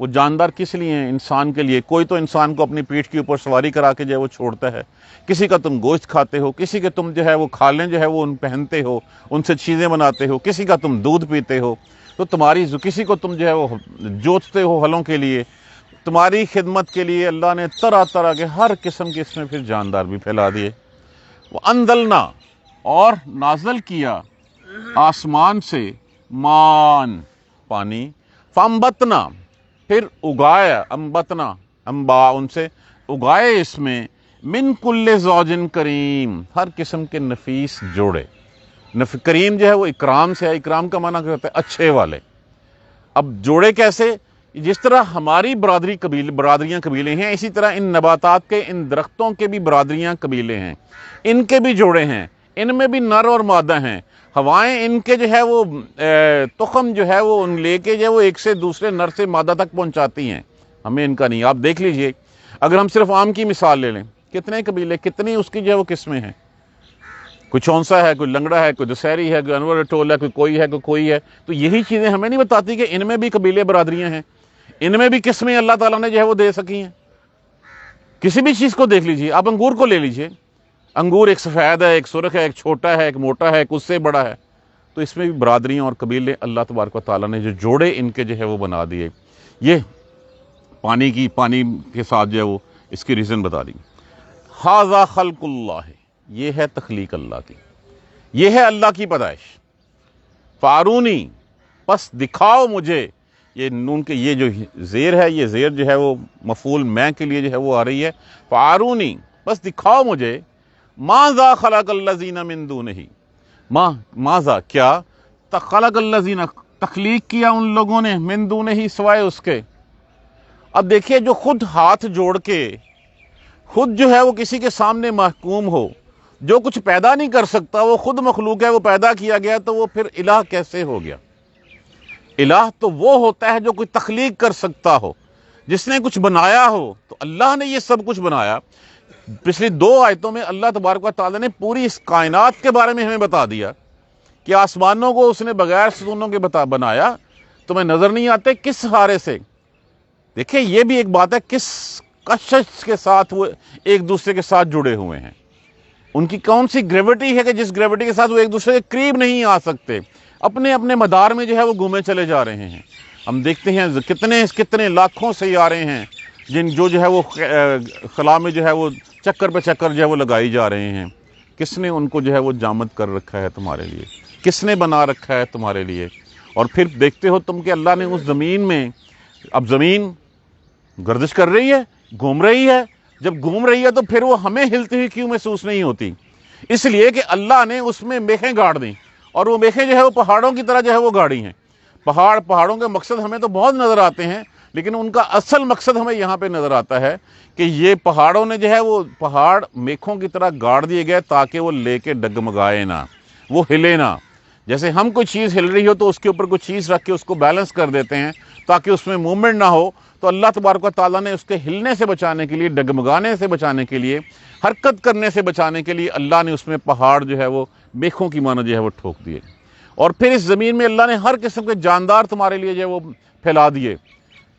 وہ جاندار کس لیے ہیں؟ انسان کے لیے۔ کوئی تو انسان کو اپنی پیٹھ کے اوپر سواری کرا کے جو ہے وہ چھوڑتا ہے، کسی کا تم گوشت کھاتے ہو، کسی کے تم جو ہے وہ کھالیں جو ہے وہ ان پہنتے ہو، ان سے چیزیں بناتے ہو، کسی کا تم دودھ پیتے ہو، تو تمہاری کسی کو تم جو ہے وہ جوتتے ہو ہلوں کے لیے، تمہاری خدمت کے لیے اللہ نے طرح طرح کے ہر قسم کے اس میں پھر جاندار بھی پھیلا دیے۔ وَأَنزَلْنَا، اور نازل کیا آسمان سے، مان پانی، فَأَنبَتْنَا، پھر اگایا، انبتنا انبا ان سے اگائے اس میں، من کل زوجن کریم، ہر قسم کے نفیس جوڑے۔ کریم جو ہے وہ اکرام سے ہے، اکرام کا معنی کیا ہوتا ہے؟ اچھے والے۔ اب جوڑے کیسے؟ جس طرح ہماری برادریاں قبیلے ہیں، اسی طرح ان نباتات کے، ان درختوں کے بھی برادریاں قبیلے ہیں، ان کے بھی جوڑے ہیں، ان میں بھی نر اور مادہ ہیں۔ ہوائیں ان کے جو ہے وہ تخم جو ہے وہ ان لے کے جو ہے وہ ایک سے دوسرے نر سے مادہ تک پہنچاتی ہیں، ہمیں ان کا نہیں۔ آپ دیکھ لیجئے، اگر ہم صرف آم کی مثال لے لیں، کتنے قبیلے، کتنی اس کی جو ہے وہ قسمیں ہیں، کوئی چونسا ہے، کوئی لنگڑا ہے، کوئی دسہری ہے، کوئی انور ٹول ہے، کوئی ہے، کوئی ہے۔ تو یہی چیزیں ہمیں نہیں بتاتی کہ ان میں بھی قبیلے برادریاں ہیں، ان میں بھی قسمیں اللہ تعالیٰ نے جو ہے وہ دے سکی ہیں۔ کسی بھی چیز کو دیکھ لیجئے، آپ انگور کو لے لیجئے، انگور ایک سفید ہے، ایک سرخ ہے، ایک چھوٹا ہے، ایک موٹا ہے، ایک اس سے بڑا ہے، تو اس میں بھی برادریاں اور قبیلے اللہ تبارک و تعالیٰ نے جو جوڑے ان کے جو ہے وہ بنا دیے۔ یہ پانی کے ساتھ جو ہے وہ اس کی ریزن بتا دی۔ ھذا خلق اللہ، یہ ہے تخلیق اللہ کی، یہ ہے اللہ کی پیدائش۔ فارونی، پس دکھاؤ مجھے، یہ نون کے یہ جو زیر ہے، یہ زیر جو ہے وہ مفعول میں کے لیے جو ہے وہ آ رہی ہے۔ فارونی، بس دکھاؤ مجھے، ماذا خلق الذین من دونہ، ماذا کیا، خلق الذین تخلیق کیا ان لوگوں نے، من دونہ سوائے اس کے۔ اب دیکھیے، جو خود ہاتھ جوڑ کے خود جو ہے وہ کسی کے سامنے محکوم ہو، جو کچھ پیدا نہیں کر سکتا، وہ خود مخلوق ہے، وہ پیدا کیا گیا، تو وہ پھر الہ کیسے ہو گیا؟ الہ تو وہ ہوتا ہے جو کوئی تخلیق کر سکتا ہو، جس نے کچھ بنایا ہو۔ تو اللہ نے یہ سب کچھ بنایا۔ پچھلی 2 آیتوں میں اللہ تبارک و تعالیٰ نے پوری اس کائنات کے بارے میں ہمیں بتا دیا کہ آسمانوں کو اس نے بغیر ستونوں کے بنایا، تمہیں نظر نہیں آتے، کس سہارے سے؟ دیکھیں، یہ بھی ایک بات ہے، کس کشش کے ساتھ وہ ایک دوسرے کے ساتھ جڑے ہوئے ہیں۔ ان کی کون سی گریوٹی ہے کہ جس گریوٹی کے ساتھ وہ ایک دوسرے کے قریب نہیں آ سکتے، اپنے اپنے مدار میں جو ہے وہ گھومے چلے جا رہے ہیں۔ ہم دیکھتے ہیں کتنے لاکھوں سیارے ہیں جو ہے وہ خلا میں جو ہے وہ چکر پہ چکر جو ہے وہ لگائی جا رہے ہیں۔ کس نے ان کو جو ہے وہ جامد کر رکھا ہے تمہارے لیے؟ کس نے بنا رکھا ہے تمہارے لیے؟ اور پھر دیکھتے ہو تم کہ اللہ نے اس زمین میں، اب زمین گردش کر رہی ہے، گھوم رہی ہے، جب گھوم رہی ہے تو پھر وہ ہمیں ہلتی ہوئی کیوں محسوس نہیں ہوتی؟ اس لیے کہ اللہ نے اس میں میخیں گاڑ دیں، اور وہ میخیں جو ہے وہ پہاڑوں کی طرح جو ہے وہ گاڑی ہیں۔ پہاڑوں کے مقصد ہمیں تو بہت نظر آتے ہیں، لیکن ان کا اصل مقصد ہمیں یہاں پہ نظر آتا ہے کہ یہ پہاڑوں نے جو ہے وہ پہاڑ میخوں کی طرح گاڑ دیے گئے تاکہ وہ لے کے ڈگمگائے نہ، وہ ہلے نہ۔ جیسے ہم کوئی چیز ہل رہی ہو تو اس کے اوپر کوئی چیز رکھ کے اس کو بیلنس کر دیتے ہیں تاکہ اس میں موومنٹ نہ ہو، تو اللہ تبارک و تعالیٰ نے اس کے ہلنے سے بچانے کے لیے، ڈگمگانے سے بچانے کے لیے، حرکت کرنے سے بچانے کے لیے اللہ نے اس میں پہاڑ جو ہے وہ میخوں کی مانند جو ہے وہ ٹھوک دیے۔ اور پھر اس زمین میں اللہ نے ہر قسم کے جاندار تمہارے لیے جو ہے وہ پھیلا دیے،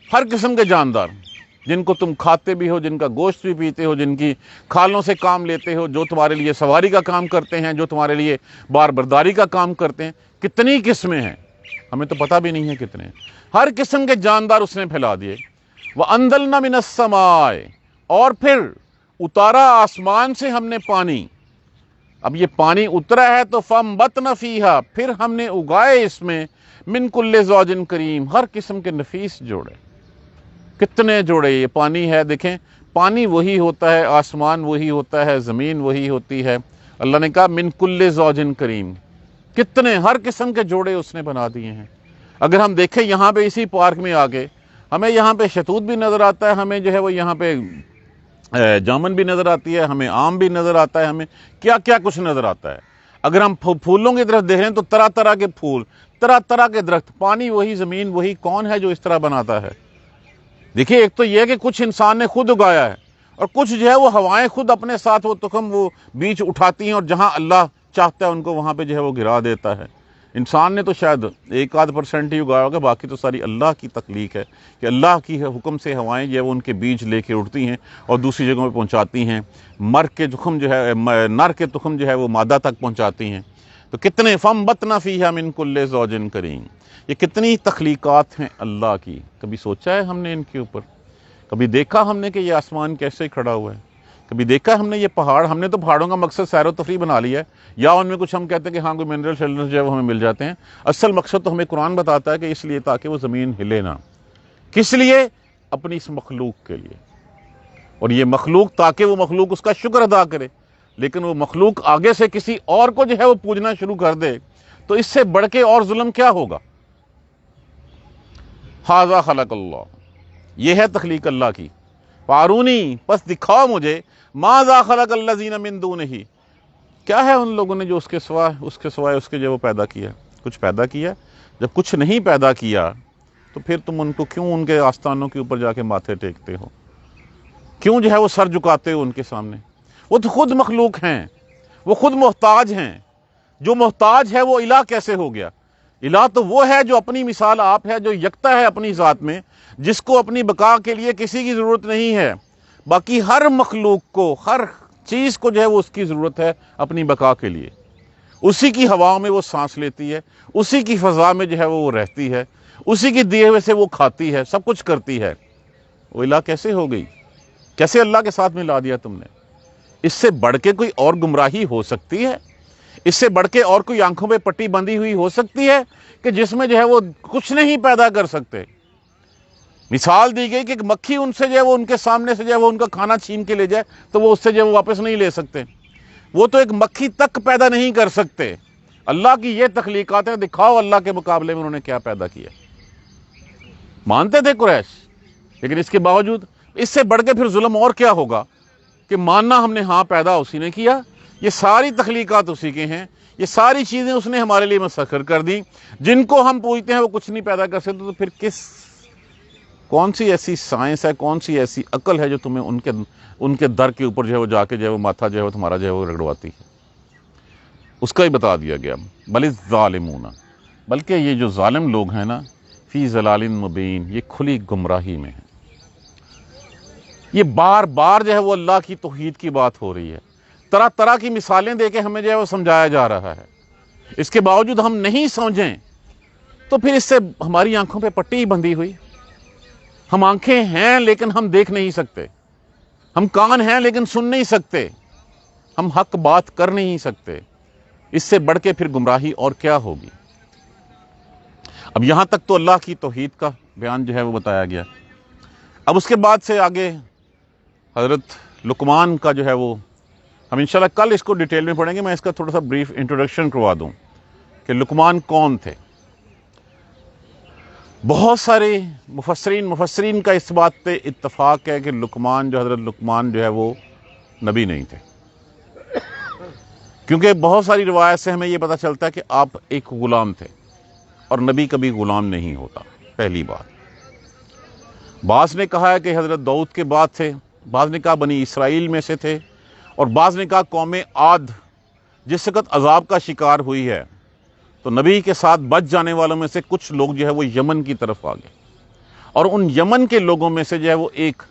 ہر قسم کے جاندار، جن کو تم کھاتے بھی ہو، جن کا گوشت بھی پیتے ہو، جن کی کھالوں سے کام لیتے ہو، جو تمہارے لیے سواری کا کام کرتے ہیں، جو تمہارے لیے بار برداری کا کام کرتے ہیں۔ کتنی قسمیں ہیں، ہمیں تو پتہ بھی نہیں ہے کتنے ہیں۔ ہر قسم کے جاندار اس نے پھیلا دیے۔ وَأَنزَلْنَا مِنَ السَّمَاءِ، اور پھر اتارا آسمان سے ہم نے پانی۔ اب یہ پانی اترا ہے تو فَأَنبَتْنَا فِيهَا، پھر ہم نے اگائے اس میں، مِن كُلِّ زَوْجٍ كَرِيمٍ، ہر قسم کے نفیس جوڑے۔ کتنے جوڑے یہ پانی ہے، دیکھیں، پانی وہی ہوتا ہے، آسمان وہی ہوتا ہے، زمین وہی ہوتی ہے۔ اللہ نے کہا مِن كُلِّ زَوْجٍ كَرِيمٍ، کتنے ہر قسم کے جوڑے اس نے بنا دیے ہیں۔ اگر ہم دیکھیں یہاں پہ اسی پارک میں آگے، ہمیں یہاں پہ شہتوت بھی نظر آتا ہے، ہمیں جو ہے وہ یہاں پہ جامن بھی نظر آتی ہے، ہمیں آم بھی نظر آتا ہے، ہمیں کیا کیا کچھ نظر آتا ہے۔ اگر ہم پھولوں کی طرف دیکھ رہے ہیں تو طرح طرح کے پھول، طرح طرح کے درخت، پانی وہی، زمین وہی، کون ہے جو اس طرح بناتا ہے؟ دیکھیے، ایک تو یہ کہ کچھ انسان نے خود اگایا ہے، اور کچھ جو ہے وہ ہوائیں خود اپنے ساتھ وہ تخم وہ بیج اٹھاتی ہیں، اور جہاں اللہ چاہتا ہے ان کو وہاں پہ جو ہے وہ گرا دیتا ہے۔ انسان نے تو شاید 1-8% ہی اگایا ہوگا، باقی تو ساری اللہ کی تخلیق ہے کہ اللہ کی حکم سے ہوائیں جو ہے وہ ان کے بیج لے کے اڑتی ہیں اور دوسری جگہوں پہ پہنچاتی ہیں، نر کے تخم جو ہے وہ مادہ تک پہنچاتی ہیں۔ تو کتنے فَانبَتْنَا فِيهَا مِن كُلِّ زَوْجٍ كَرِيمٍ، یہ کتنی تخلیقات ہیں اللہ کی، کبھی سوچا ہے ہم نے ان کے اوپر؟ کبھی دیکھا ہم نے کہ یہ آسمان کیسے کھڑا ہوا ہے؟ کبھی دیکھا ہم نے یہ پہاڑ؟ ہم نے تو پہاڑوں کا مقصد سیر و تفریح بنا لیا ہے، یا ان میں کچھ ہم کہتے ہیں کہ ہاں کوئی منرل شلرل جو ہے وہ ہمیں مل جاتے ہیں۔ اصل مقصد تو ہمیں قرآن بتاتا ہے کہ اس لیے تاکہ وہ زمین ہلے نہ۔ کس لیے؟ اپنی اس مخلوق کے لیے، اور یہ مخلوق تاکہ وہ مخلوق اس کا شکر ادا کرے۔ لیکن وہ مخلوق آگے سے کسی اور کو جو ہے وہ پوجنا شروع کر دے تو اس سے بڑھ کے اور ظلم کیا ہوگا؟ ھذا خلق اللہ، یہ ہے تخلیق اللہ کی۔ فارونی، پس دکھاؤ مجھے، ماذا خلق الذین من دونہ، کیا ہے ان لوگوں نے جو اس کے سوائے اس کے جو وہ پیدا کیا؟ کچھ پیدا کیا؟ جب کچھ نہیں پیدا کیا تو پھر تم ان کو کیوں ان کے آستانوں کے اوپر جا کے ماتھے ٹیکتے ہو؟ کیوں جو ہے وہ سر جھکاتے ہو ان کے سامنے؟ وہ تو خود مخلوق ہیں، وہ خود محتاج ہیں۔ جو محتاج ہے وہ الہ کیسے ہو گیا؟ الہ تو وہ ہے جو اپنی مثال آپ ہے، جو یکتا ہے اپنی ذات میں، جس کو اپنی بقا کے لیے کسی کی ضرورت نہیں ہے۔ باقی ہر مخلوق کو، ہر چیز کو جو ہے وہ اس کی ضرورت ہے اپنی بقا کے لیے۔ اسی کی ہواؤں میں وہ سانس لیتی ہے، اسی کی فضا میں جو ہے وہ رہتی ہے، اسی کی دیے ہوئے سے وہ کھاتی ہے، سب کچھ کرتی ہے۔ وہ الہ کیسے ہو گئی؟ کیسے اللہ کے ساتھ ملا دیا تم نے؟ اس سے بڑھ کے کوئی اور گمراہی ہو سکتی ہے؟ اس سے بڑھ کے اور کوئی آنکھوں پہ پٹی بندھی ہوئی ہو سکتی ہے کہ جس میں جو ہے وہ کچھ نہیں پیدا کر سکتے؟ مثال دی گئی کہ ایک مکھی ان سے جو ہے وہ ان کے سامنے سے جو ہے وہ ان کا کھانا چھین کے لے جائے تو وہ اس سے جو ہے وہ واپس نہیں لے سکتے۔ وہ تو ایک مکھی تک پیدا نہیں کر سکتے۔ اللہ کی یہ تخلیقات ہیں، دکھاؤ اللہ کے مقابلے میں انہوں نے کیا پیدا کیا۔ مانتے تھے قریش، لیکن اس کے باوجود اس سے بڑھ کے پھر ظلم اور کیا ہوگا کہ ماننا ہم نے ہاں پیدا اسی نے کیا، یہ ساری تخلیقات اسی کے ہیں، یہ ساری چیزیں اس نے ہمارے لیے مسخر کر دی۔ جن کو ہم پوجتے ہیں وہ کچھ نہیں پیدا کر سکتے، تو پھر کون سی ایسی سائنس ہے، کون سی ایسی عقل ہے جو تمہیں ان کے در کے اوپر جو ہے وہ جا کے جو ہے وہ ماتھا جو ہے وہ تمہارا جو ہے وہ رگڑواتی ہے؟ اس کا ہی بتا دیا گیا۔ بل الظالمون، بلکہ یہ جو ظالم لوگ ہیں نا، فی ضلال مبین، یہ کھلی گمراہی میں ہیں۔ یہ بار بار جو ہے وہ اللہ کی توحید کی بات ہو رہی ہے، طرح طرح کی مثالیں دے کے ہمیں جو ہے وہ سمجھایا جا رہا ہے۔ اس کے باوجود ہم نہیں سمجھیں تو پھر اس سے ہماری آنکھوں پہ پٹی ہی بندھی ہوئی۔ ہم آنکھیں ہیں لیکن ہم دیکھ نہیں سکتے، ہم کان ہیں لیکن سن نہیں سکتے، ہم حق بات کر نہیں سکتے۔ اس سے بڑھ کے پھر گمراہی اور کیا ہوگی؟ اب یہاں تک تو اللہ کی توحید کا بیان جو ہے وہ بتایا گیا۔ اب اس کے بعد سے آگے حضرت لقمان کا جو ہے وہ ہم انشاءاللہ کل اس کو ڈیٹیل میں پڑھیں گے۔ میں اس کا تھوڑا سا بریف انٹروڈکشن کروا دوں کہ لقمان کون تھے۔ بہت سارے مفسرین کا اس بات پہ اتفاق ہے کہ لقمان حضرت لقمان جو ہے وہ نبی نہیں تھے، کیونکہ بہت ساری روایت سے ہمیں یہ پتہ چلتا ہے کہ آپ ایک غلام تھے، اور نبی کبھی غلام نہیں ہوتا، پہلی بات۔ بعض نے کہا ہے کہ حضرت داؤد کے بعد تھے، بعض نے کہا بنی اسرائیل میں سے تھے، اور بعض نے کہا قوم عاد جس وقت عذاب کا شکار ہوئی ہے تو نبی کے ساتھ بچ جانے والوں میں سے کچھ لوگ جو ہے وہ یمن کی طرف آ گئے، اور ان یمن کے لوگوں میں سے جو ہے وہ ایک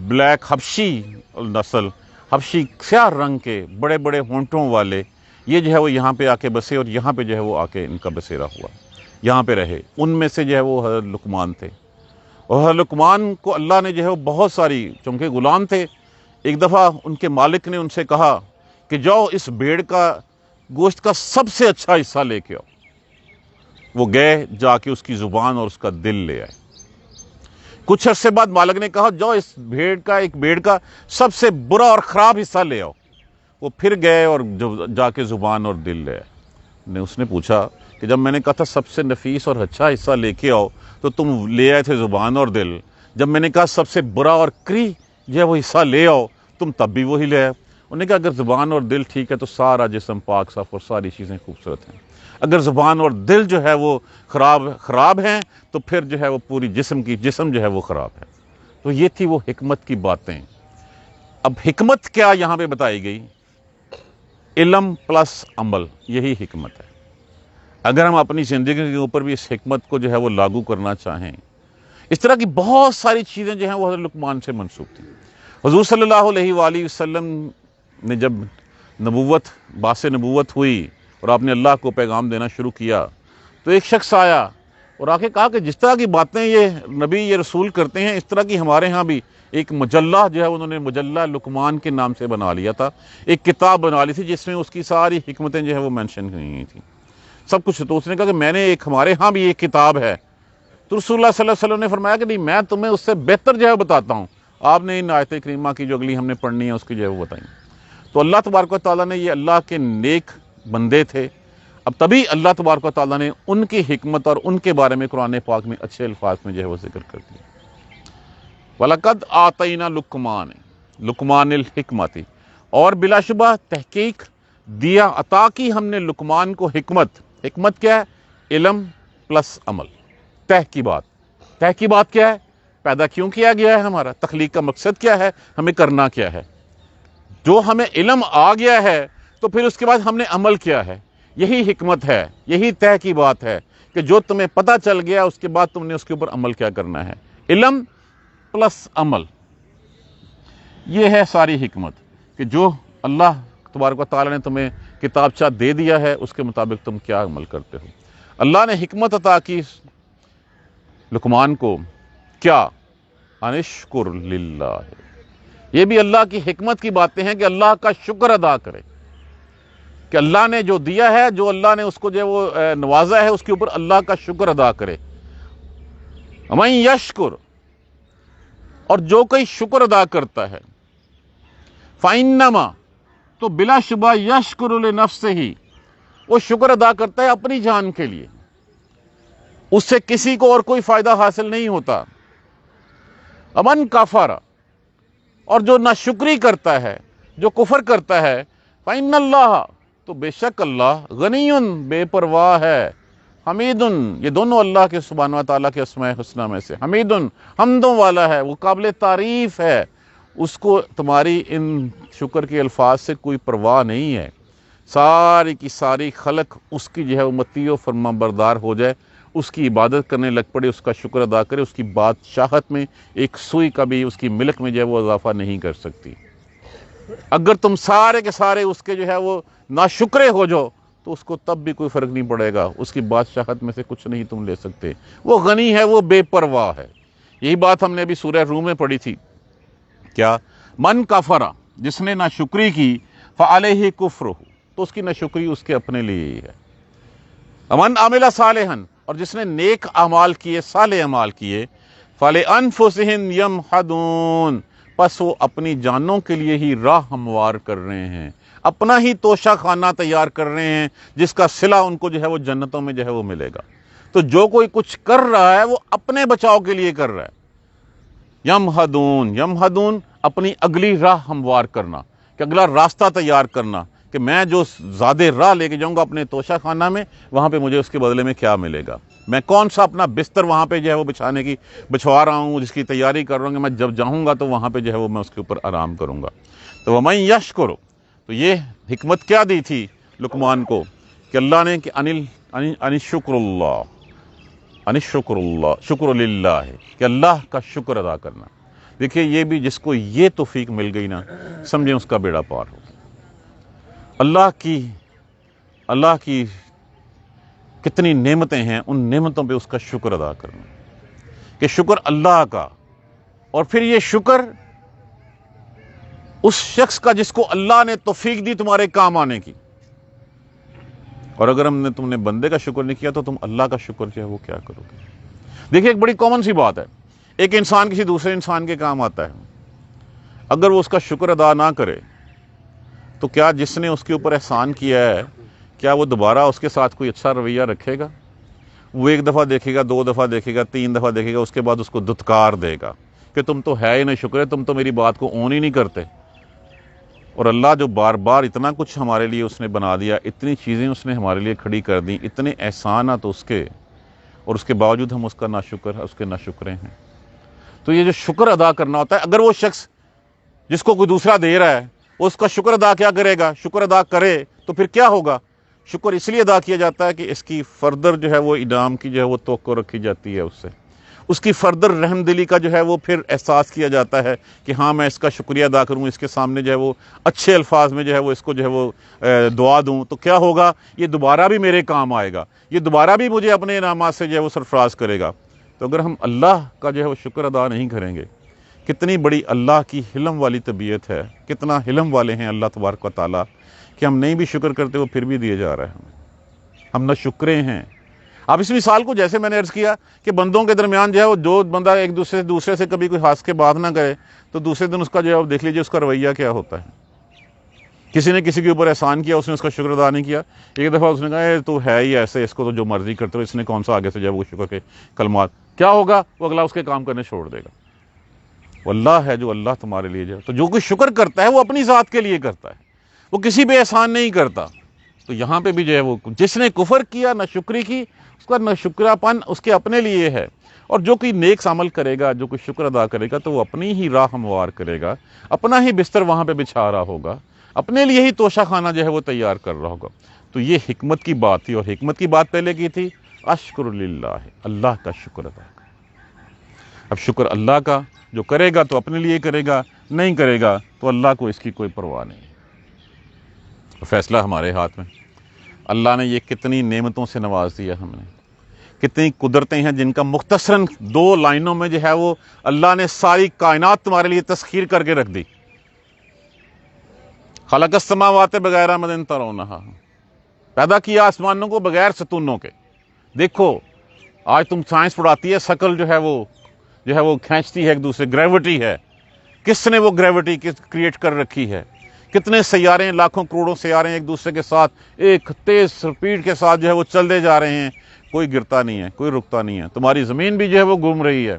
بلیک حبشی نسل، حبشی سیاہ رنگ کے بڑے بڑے ہونٹوں والے، یہ جو ہے وہ یہاں پہ آ کے بسے، اور یہاں پہ جو ہے وہ آ کے ان کا بسیرا ہوا، یہاں پہ رہے۔ ان میں سے جو ہے وہ حضرت لقمان تھے، اور حضرت لقمان کو اللہ نے جو ہے وہ بہت ساری، چونکہ غلام تھے، ایک دفعہ ان کے مالک نے ان سے کہا کہ جاؤ اس بھیڑ کا گوشت کا سب سے اچھا حصہ لے کے آؤ۔ وہ گئے، جا کے اس کی زبان اور اس کا دل لے آئے۔ کچھ عرصے بعد مالک نے کہا جاؤ اس بھیڑ کا سب سے برا اور خراب حصہ لے آؤ۔ وہ پھر گئے اور جا کے زبان اور دل لے آئے۔ اس نے پوچھا کہ جب میں نے کہا تھا سب سے نفیس اور اچھا حصہ لے کے آؤ تو تم لے آئے تھے زبان اور دل، جب میں نے کہا سب سے برا اور کری جو ہے وہ حصہ لے آؤ تم تب بھی وہی لے آئے۔ انہوں نے کہا اگر زبان اور دل ٹھیک ہے تو سارا جسم پاک صاف اور ساری چیزیں خوبصورت ہیں، اگر زبان اور دل جو ہے وہ خراب ہیں تو پھر جو ہے وہ پوری جسم جو ہے وہ خراب ہے۔ تو یہ تھی وہ حکمت کی باتیں۔ اب حکمت کیا یہاں پہ بتائی گئی؟ علم پلس عمل، یہی حکمت ہے۔ اگر ہم اپنی زندگی کے اوپر بھی اس حکمت کو جو ہے وہ لاگو کرنا چاہیں، اس طرح کی بہت ساری چیزیں جو ہیں وہ حضرت لقمان سے منسوب تھیں۔ حضور صلی اللہ علیہ وآلہ وسلم نے جب باعث نبوت ہوئی اور آپ نے اللہ کو پیغام دینا شروع کیا تو ایک شخص آیا اور آ کے کہا کہ جس طرح کی باتیں یہ نبی یہ رسول کرتے ہیں، اس طرح کی ہمارے ہاں بھی ایک مجلہ جو ہے انہوں نے مجلہ لقمان کے نام سے بنا لیا تھا، ایک کتاب بنا لی تھی جس میں اس کی ساری حکمتیں جو ہے وہ مینشن ہوئی تھیں، سب کچھ۔ تو اس نے کہا کہ میں نے ہمارے ہاں بھی ایک کتاب ہے۔ تو رسول اللہ صلی اللہ علیہ وسلم نے فرمایا کہ نہیں، میں تمہیں اس سے بہتر جو ہے بتاتا ہوں۔ آپ نے ان آیت کریمہ کی جو اگلی ہم نے پڑھنی ہے اس کی جو ہے وہ بتائیں۔ تو اللہ تبارک و تعالیٰ نے، یہ اللہ کے نیک بندے تھے، اب تبھی اللہ تبارک و تعالیٰ نے ان کی حکمت اور ان کے بارے میں قرآن پاک میں اچھے الفاظ میں جو ہے وہ ذکر کر دیا۔ وَلَقَدْ آتَيْنَا لُقْمَانَ الْحِكْمَةَ، اور بلا شبہ تحقیق دیا، عطا کی ہم نے لقمان کو حکمت۔ حکمت کیا ہے؟ علم پلس عمل، تحقیقات کیا ہے؟ پیدا کیوں کیا گیا ہے؟ ہمارا تخلیق کا مقصد کیا ہے؟ ہمیں کرنا کیا ہے؟ جو ہمیں علم آ گیا ہے تو پھر اس کے بعد ہم نے عمل کیا ہے؟ یہی حکمت ہے، یہی طے کی بات ہے کہ جو تمہیں پتہ چل گیا اس کے بعد تم نے اس کے اوپر عمل کیا کرنا ہے۔ علم پلس عمل، یہ ہے ساری حکمت، کہ جو اللہ تبارک و تعالیٰ نے تمہیں کتابچہ دے دیا ہے اس کے مطابق تم کیا عمل کرتے ہو۔ اللہ نے حکمت عطا کی لقمان کو، کیا؟ انشکر للہ، یہ بھی اللہ کی حکمت کی باتیں ہیں کہ اللہ کا شکر ادا کرے، کہ اللہ نے جو دیا ہے، جو اللہ نے اس کو جو وہ نوازا ہے، اس کے اوپر اللہ کا شکر ادا کرے۔ وَمَن یشکر، اور جو کوئی شکر ادا کرتا ہے، فَإِنَّمَا، تو بلا شبہ یشکر لنفسہ، وہ شکر ادا کرتا ہے اپنی جان کے لیے، اس سے کسی کو اور کوئی فائدہ حاصل نہیں ہوتا۔ وَمَن کفر، اور جو ناشکری کرتا ہے، جو کفر کرتا ہے، فَإِنَّ اللَّهَ، تو بے شک اللہ، غنی، بے پرواہ ہے، حمید، یہ دونوں اللہ کے سبحانہ و تعالیٰ کے اسماء حسنہ میں سے، حمید، حمدوں والا ہے، وہ قابل تعریف ہے، اس کو تمہاری ان شکر کے الفاظ سے کوئی پرواہ نہیں ہے۔ ساری کی ساری خلق اس کی جو ہے وہ مطیع و فرما بردار ہو جائے، اس کی عبادت کرنے لگ پڑے، اس کا شکر ادا کرے، اس کی بادشاہت میں ایک سوئی کا بھی اس کی ملک میں جو ہے وہ اضافہ نہیں کر سکتی۔ اگر تم سارے کے سارے اس کے جو ہے وہ ناشکرے ہو جاؤ تو اس کو تب بھی کوئی فرق نہیں پڑے گا، اس کی بادشاہت میں سے کچھ نہیں تم لے سکتے۔ وہ غنی ہے، وہ بے پرواہ ہے۔ یہی بات ہم نے ابھی سورہ روم میں پڑھی تھی، کیا؟ من کفر، جس نے ناشکری کی، فعلیہ کفرہ، تو اس کی ناشکری اس کے اپنے لیے ہی ہے۔ ومن عمل صالحا، اور جس نے نیک اعمال کیے، صالح اعمال کیے، فلانفسہم یمہدون، پس وہ اپنی جانوں کے لیے ہی راہ ہموار کر رہے ہیں، اپنا ہی توشہ خانہ تیار کر رہے ہیں جس کا صلہ ان کو جو ہے وہ جنتوں میں جو ہے وہ ملے گا۔ تو جو کوئی کچھ کر رہا ہے وہ اپنے بچاؤ کے لیے کر رہا ہے۔ یمہدون، اپنی اگلی راہ ہموار کرنا، کہ اگلا راستہ تیار کرنا، کہ میں جو زیادہ راہ لے کے جاؤں گا اپنے توشہ خانہ میں، وہاں پہ مجھے اس کے بدلے میں کیا ملے گا، میں کون سا اپنا بستر وہاں پہ جو ہے وہ بچھانے کی بچھوا رہا ہوں، جس کی تیاری کر رہا ہوں کہ میں جب جاؤں گا تو وہاں پہ جو ہے وہ میں اس کے اوپر آرام کروں گا۔ تو وَمَن یشکر، تو یہ حکمت کیا دی تھی لقمان کو، کہ اللہ نے کہ شکر للہ، کہ اللہ کا شکر ادا کرنا۔ دیکھیے یہ بھی جس کو یہ توفیق مل گئی نا، سمجھیں اس کا بیڑا پار ہو۔ اللہ کی کتنی نعمتیں ہیں، ان نعمتوں پہ اس کا شکر ادا کرنا، کہ شکر اللہ کا، اور پھر یہ شکر اس شخص کا جس کو اللہ نے توفیق دی تمہارے کام آنے کی۔ اور اگر تم نے بندے کا شکر نہیں کیا تو تم اللہ کا شکر جو ہے وہ کیا کرو گے؟ دیکھیے ایک بڑی کامن سی بات ہے، ایک انسان کسی دوسرے انسان کے کام آتا ہے، اگر وہ اس کا شکر ادا نہ کرے تو کیا جس نے اس کے اوپر احسان کیا ہے، کیا وہ دوبارہ اس کے ساتھ کوئی اچھا رویہ رکھے گا؟ وہ ایک دفعہ دیکھے گا، دو دفعہ دیکھے گا، تین دفعہ دیکھے گا، اس کے بعد اس کو دھتکار دے گا کہ تم تو ہے ہی نہیں شکر ہے، تم تو میری بات کو اون ہی نہیں کرتے۔ اور اللہ جو بار بار اتنا کچھ ہمارے لیے اس نے بنا دیا، اتنی چیزیں اس نے ہمارے لیے کھڑی کر دی، اتنے احسانات اس کے، اور اس کے باوجود ہم اس کا ناشکر، اس کے ناشکرے ہیں۔ تو یہ جو شکر ادا کرنا ہوتا ہے، اگر وہ شخص جس کو کوئی دوسرا دے رہا ہے وہ اس کا شکر ادا کیا کرے گا، شکر ادا کرے تو پھر کیا ہوگا؟ شکر اس لیے ادا کیا جاتا ہے کہ اس کی فردر جو ہے وہ انعام کی جو ہے وہ توقع رکھی جاتی ہے، اس کی فردر رحم دلی کا جو ہے وہ پھر احساس کیا جاتا ہے کہ ہاں میں اس کا شکریہ ادا کروں، اس کے سامنے جو ہے وہ اچھے الفاظ میں جو ہے وہ اس کو جو ہے وہ دعا دوں، تو کیا ہوگا، یہ دوبارہ بھی میرے کام آئے گا، یہ دوبارہ بھی مجھے اپنے انعامات سے جو ہے وہ سرفراز کرے گا۔ تو اگر ہم اللہ کا جو ہے وہ شکر ادا نہیں کریں گے، کتنی بڑی اللہ کی حلم والی طبیعت ہے، کتنا حلم والے ہیں اللہ تبارک و تعالیٰ، کہ ہم نہیں بھی شکر کرتے وہ پھر بھی دیے جا رہا ہے، ہم نہ شکرے ہیں۔ اب اس مثال کو جیسے میں نے عرض کیا کہ بندوں کے درمیان جو ہے وہ جو بندہ ایک دوسرے سے کبھی کوئی ہنس کے بات نہ کرے تو دوسرے دن اس کا جو ہے وہ دیکھ لیجیے اس کا رویہ کیا ہوتا ہے۔ کسی نے کسی کے اوپر احسان کیا، اس نے اس کا شکر ادا نہیں کیا، ایک دفعہ اس نے کہا اے تو ہے ہی ایسے، اس کو تو جو مرضی کرتے ہو، اس نے کون سا آگے سے جو ہے وہ شکر کے کلمات، کیا ہوگا، وہ اگلا اس کے کام کرنے چھوڑ دے گا۔ وہ اللہ ہے جو اللہ تمہارے لیے جو، تو جو کوئی شکر کرتا ہے وہ اپنی ذات کے لیے کرتا ہے، وہ کسی پہ احسان نہیں کرتا۔ تو یہاں پہ بھی جو ہے وہ جس نے کفر کیا، نہ شکری کی، اس کا نہ شکرہ پن اس کے اپنے لیے ہے، اور جو کوئی نیک عمل کرے گا، جو کوئی شکر ادا کرے گا تو وہ اپنی ہی راہ ہموار کرے گا، اپنا ہی بستر وہاں پہ بچھا رہا ہوگا، اپنے لیے ہی توشہ خانہ جو ہے وہ تیار کر رہا ہوگا۔ تو یہ حکمت کی بات تھی، اور حکمت کی بات پہلے کی تھی اشکر للہ، اللہ کا شکر ادا کر۔ اب شکر اللہ کا جو کرے گا تو اپنے لیے کرے گا، نہیں کرے گا تو اللہ کو اس کی کوئی پرواہ نہیں۔ فیصلہ ہمارے ہاتھ میں، اللہ نے یہ کتنی نعمتوں سے نواز دیا ہم نے، کتنی قدرتیں ہیں جن کا مختصراً 2 لائنوں میں جو ہے وہ اللہ نے ساری کائنات تمہارے لیے تسخیر کر کے رکھ دی۔ خلق السماوات بغیر عمد ترونہا، پیدا کیا آسمانوں کو بغیر ستونوں کے۔ دیکھو آج تم سائنس پڑھاتی ہے، شکل جو ہے وہ کھینچتی ہے ایک دوسرے، گریوٹی ہے، کس نے وہ گریوٹی کریٹ کر رکھی ہے، کتنے سیارے، لاکھوں کروڑوں سیارے ایک دوسرے کے ساتھ ایک تیز سپیڈ کے ساتھ جو ہے وہ چلتے جا رہے ہیں، کوئی گرتا نہیں ہے، کوئی رکتا نہیں ہے۔ تمہاری زمین بھی جو ہے وہ گھوم رہی ہے،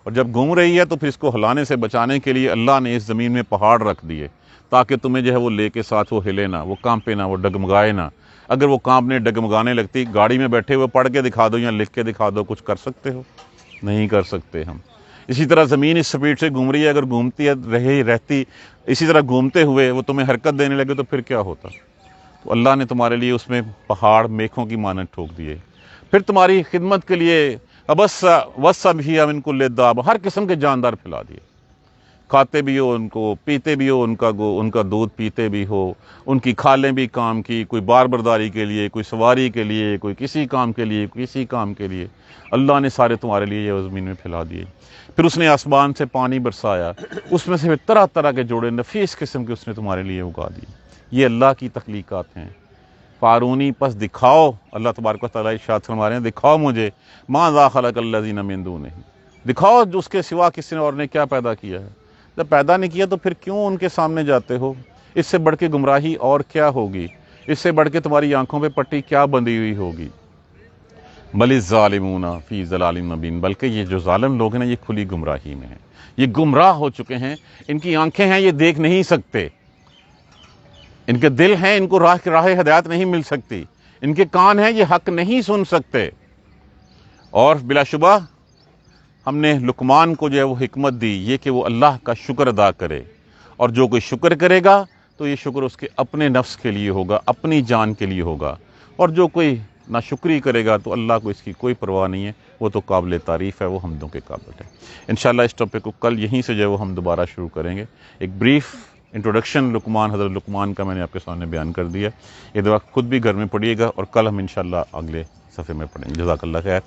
اور جب گھوم رہی ہے تو پھر اس کو ہلانے سے بچانے کے لیے اللہ نے اس زمین میں پہاڑ رکھ دیے تاکہ تمہیں جو ہے وہ لے کے ساتھ وہ ہلے نہ، وہ کانپے نہ، وہ ڈگمگائے نہ۔ اگر وہ کانپنے ڈگمگانے لگتی، گاڑی میں بیٹھے ہوئے پڑھ کے دکھا دو یا لکھ کے دکھا دو، کچھ کر سکتے ہو؟ نہیں کر سکتے ہم۔ اسی طرح زمین اس سپیڈ سے گھوم رہی ہے، اگر گھومتی ہے رہتی اسی طرح گھومتے ہوئے وہ تمہیں حرکت دینے لگے تو پھر کیا ہوتا؟ تو اللہ نے تمہارے لیے اس میں پہاڑ میکھوں کی مانند ٹھوک دیے، پھر تمہاری خدمت کے لیے وَسَّ بِهِ مِن كُلِّ دَابَّةٍ، ہر قسم کے جاندار پھیلا دیے، کھاتے بھی ہو ان کو، پیتے بھی ہو ان کا دودھ پیتے بھی ہو، ان کی کھالیں بھی کام کی، کوئی بار برداری کے لیے، کوئی سواری کے لیے، کوئی کسی کام کے لیے، کسی کام کے لیے اللہ نے سارے تمہارے لیے یہ زمین میں پھیلا دیے۔ پھر اس نے آسمان سے پانی برسایا، اس میں سے پھر طرح طرح کے جوڑے نفیس قسم کے اس نے تمہارے لیے اگا دیے۔ یہ اللہ کی تخلیقات ہیں۔ فارونی پس دکھاؤ، اللہ تبارک و تعالیٰ ارشاد فرما رہے ہیں، دکھاؤ مجھے ماذا خلق الذین من دونہ، دکھاؤ جو اس کے سوا کسی نے اور نے کیا پیدا کیا ہے۔ جب پیدا نہیں کیا تو پھر کیوں ان کے سامنے جاتے ہو؟ اس سے بڑھ کے گمراہی اور کیا ہوگی؟ اس سے بڑھ کے تمہاری آنکھوں پہ پٹی کیا بندھی ہوئی ہوگی؟ بل الظالمون فی ضلال مبین، بلکہ یہ جو ظالم لوگ ہیں نا یہ کھلی گمراہی میں ہیں، یہ گمراہ ہو چکے ہیں، ان کی آنکھیں ہیں یہ دیکھ نہیں سکتے، ان کے دل ہیں ان کو راہ ہدایت نہیں مل سکتی، ان کے کان ہیں یہ حق نہیں سن سکتے۔ اور بلا شبہ ہم نے لقمان کو جو ہے وہ حکمت دی یہ کہ وہ اللہ کا شکر ادا کرے، اور جو کوئی شکر کرے گا تو یہ شکر اس کے اپنے نفس کے لیے ہوگا، اپنی جان کے لیے ہوگا، اور جو کوئی ناشکری کرے گا تو اللہ کو اس کی کوئی پرواہ نہیں ہے، وہ تو قابل تعریف ہے، وہ حمدوں کے قابل ہے۔ انشاءاللہ اس ٹاپک کو کل یہیں سے جو ہے وہ ہم دوبارہ شروع کریں گے۔ ایک بریف انٹروڈکشن لقمان، حضرت لقمان کا میں نے آپ کے سامنے بیان کر دیا، یہ دعا خود بھی گھر میں پڑھیے گا، اور کل ہم انشاءاللہ اگلے صفحے میں پڑھیں گے۔ جزاک اللہ خیر۔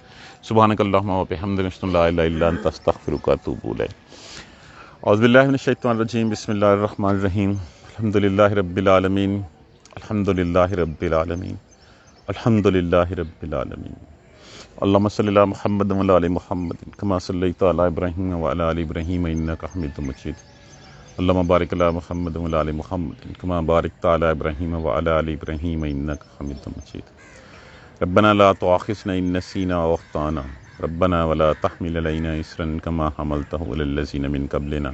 سبحانک اللہم و بحمدک، اشہد ان لا الہ الا انت، استغفرک و اتوب الیک۔ اعوذ باللہ من الشیطان الرجیم، بسم اللہ الرحمن الرحیم، الحمد للہ رب العالمین، الحمد للہ رب العالمین، الحمد للہ رب العالمین۔ اللہم صلی علی محمد و علی محمد کما صلیت علی ابراہیم و علی آل ابراہیم انک حمید مجید۔ اللہم بارک علی محمد و علی محمد کما بارکت علی ابراہیم و علی آل ابراہیم انک حمید مجید۔ ربنا لا تؤاخذنا ان نسینا او اخطانا، ربنا ولا تحمل علینا اصرا کما حملته علی الذین من قبلنا،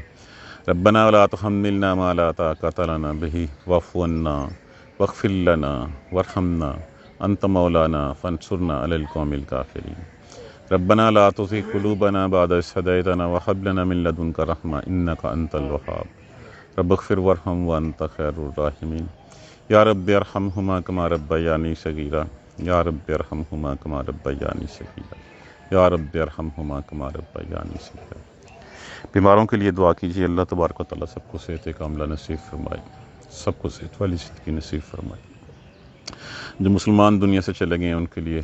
ربنا ولا تحملنا ما لا طاقۃ لنا به واعف عنا واغفر لنا وارحمنا انت مولانا فانصرنا علی القوم الکافرین۔ ربنا لا تزغ قلوبنا بعد إذ هديتنا وهب لنا من لدنك رحمة إنك أنت الوهاب، رب اغفر وارحم وأنت خير الراحمين۔ یا رب ارحمہما کما ربیانی صغیرا، یا رب ارحمہما کما ربیانی صغیرا، یا رب ارحمہما کما ربیانی صغیرا۔ بیماروں کے لیے دعا کیجیے، اللہ تبارک و تعالیٰ سب کو صحت کاملہ نصیب فرمائے، سب کو صحت والی زندگی نصیب فرمائے۔ جو مسلمان دنیا سے چلے گئے ہیں ان کے لیے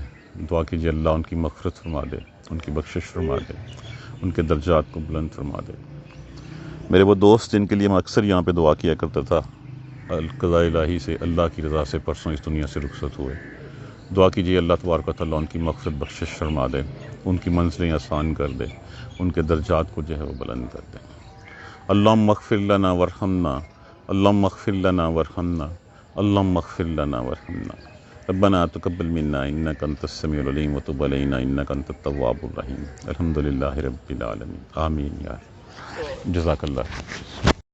دعا کیجیے، اللہ ان کی مغفرت فرما دے، ان کی بخشش فرما دے، ان کے درجات کو بلند فرما دے۔ میرے وہ دوست جن کے لیے میں اکثر یہاں پہ دعا کیا کرتا تھا، القضاء الہی سے، اللہ کی رضا سے پرسوں اس دنیا سے رخصت ہوئے، دعا کیجیے اللہ تبارک و تعالیٰ ان کی مغفرت بخشش فرما دے، ان کی منزلیں آسان کر دے، ان کے درجات کو جو ہے وہ بلند کر دے۔ اللہم اغفر لنا ورحمنا، اللہم اغفر لنا ورحمنا، اللہم اغفر لنا ورحمنا، ربنا تقبل منا انک انت السمیع العلیم وتب علینا انک انت التواب الرحیم۔ الحمدللہ رب العالمین، آمین یا رب۔ جزاک اللہ۔